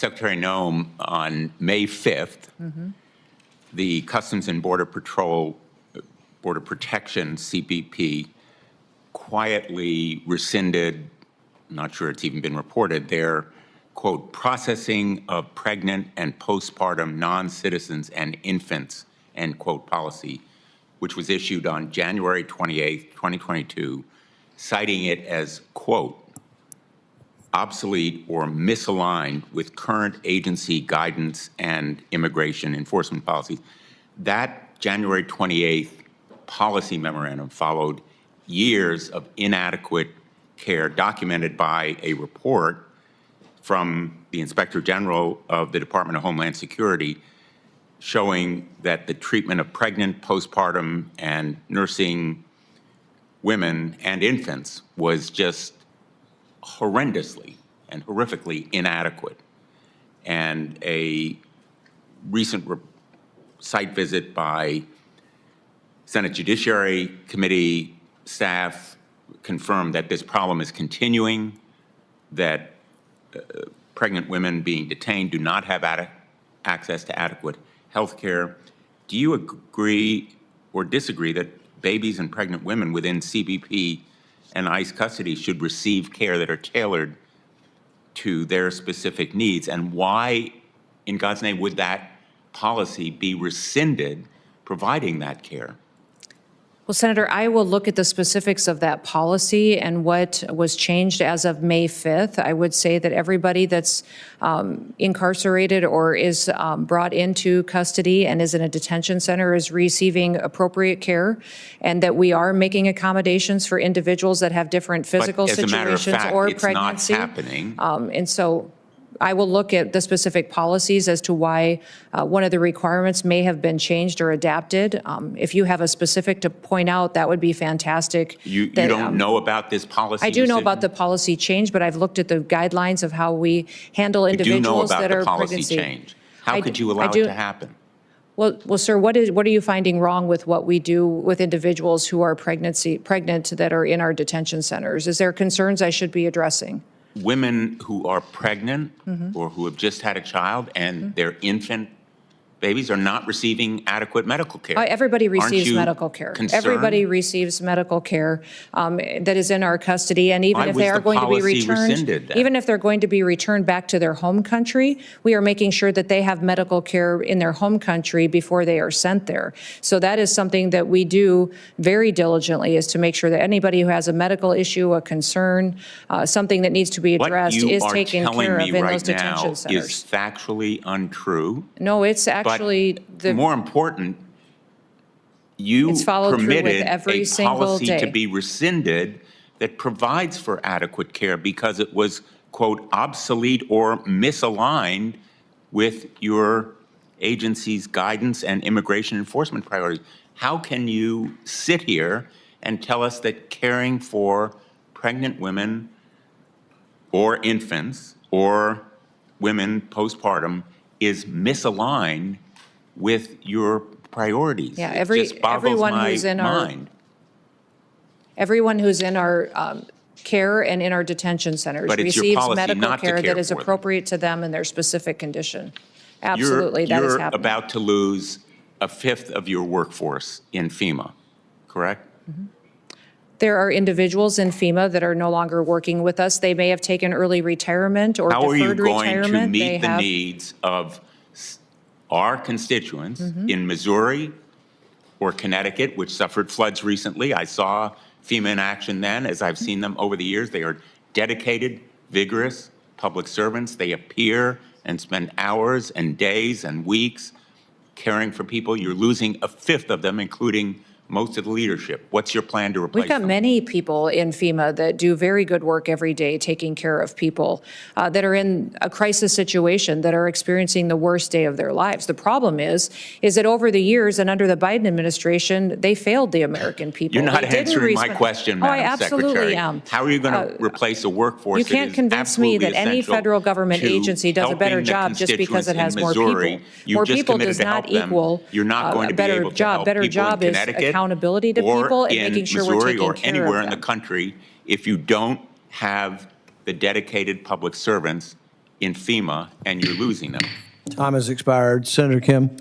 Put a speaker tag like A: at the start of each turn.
A: Secretary Noem, on May 5th, the Customs and Border Patrol, Border Protection, CBP, quietly rescinded, I'm not sure it's even been reported, their, quote, processing of pregnant and postpartum non-citizens and infants, end quote, policy, which was issued on January 28th, 2022, citing it as, quote, obsolete or misaligned with current agency guidance and immigration enforcement policies. That January 28th policy memorandum followed years of inadequate care documented by a report from the Inspector General of the Department of Homeland Security showing that the treatment of pregnant, postpartum, and nursing women and infants was just horrendously and horrifically inadequate. And a recent site visit by Senate Judiciary Committee staff confirmed that this problem is continuing, that pregnant women being detained do not have access to adequate health care. Do you agree or disagree that babies and pregnant women within CBP and ICE custody should receive care that are tailored to their specific needs? And why, in God's name, would that policy be rescinded providing that care?
B: Well, Senator, I will look at the specifics of that policy and what was changed as of May 5th. I would say that everybody that's incarcerated or is brought into custody and is in a detention center is receiving appropriate care, and that we are making accommodations for individuals that have different physical situations or pregnancy.
A: It's not happening.
B: And so I will look at the specific policies as to why one of the requirements may have been changed or adapted. If you have a specific to point out, that would be fantastic.
A: You don't know about this policy?
B: I do know about the policy change, but I've looked at the guidelines of how we handle individuals that are pregnancy.
A: You do know about the policy change. How could you allow it to happen?
B: Well, sir, what are you finding wrong with what we do with individuals who are pregnant that are in our detention centers? Is there concerns I should be addressing?
A: Women who are pregnant or who have just had a child and their infant babies are not receiving adequate medical care.
B: Everybody receives medical care.
A: Concerned?
B: Everybody receives medical care that is in our custody, and even if they are going to be returned, even if they're going to be returned back to their home country, we are making sure that they have medical care in their home country before they are sent there. So that is something that we do very diligently, is to make sure that anybody who has a medical issue, a concern, something that needs to be addressed is taken care of in those detention centers.
A: What you are telling me right now is factually untrue.
B: No, it's actually
A: But more important, you permitted a policy to be rescinded that provides for adequate care because it was, quote, obsolete or misaligned with your agency's guidance and immigration enforcement priorities. How can you sit here and tell us that caring for pregnant women or infants or women postpartum is misaligned with your priorities?
B: Yeah,
A: everyone who's in
B: our care and in our detention centers receives medical care that is appropriate to them and their specific condition. Absolutely, that is happening.
A: You're about to lose a fifth of your workforce in FEMA, correct?
B: There are individuals in FEMA that are no longer working with us. They may have taken early retirement or deferred retirement.
A: How are you going to meet the needs of our constituents in Missouri or Connecticut, which suffered floods recently? I saw FEMA in action then, as I've seen them over the years. They are dedicated, vigorous public servants. They appear and spend hours and days and weeks caring for people. You're losing a fifth of them, including most of the leadership. What's your plan to replace them?
B: We've got many people in FEMA that do very good work every day taking care of people that are in a crisis situation, that are experiencing the worst day of their lives. The problem is that over the years and under the Biden administration, they failed the American people.
A: You're not answering my question, Madam Secretary.
B: I absolutely am.
A: How are you going to replace a workforce
B: You can't convince me that any federal government agency does a better job just because it has more people. More people does not equal a better job. Better job is accountability to people and making sure we're taking care of them.
A: Or anywhere in the country, if you don't have the dedicated public servants in FEMA and you're losing them.
C: Time has expired. Senator Kim.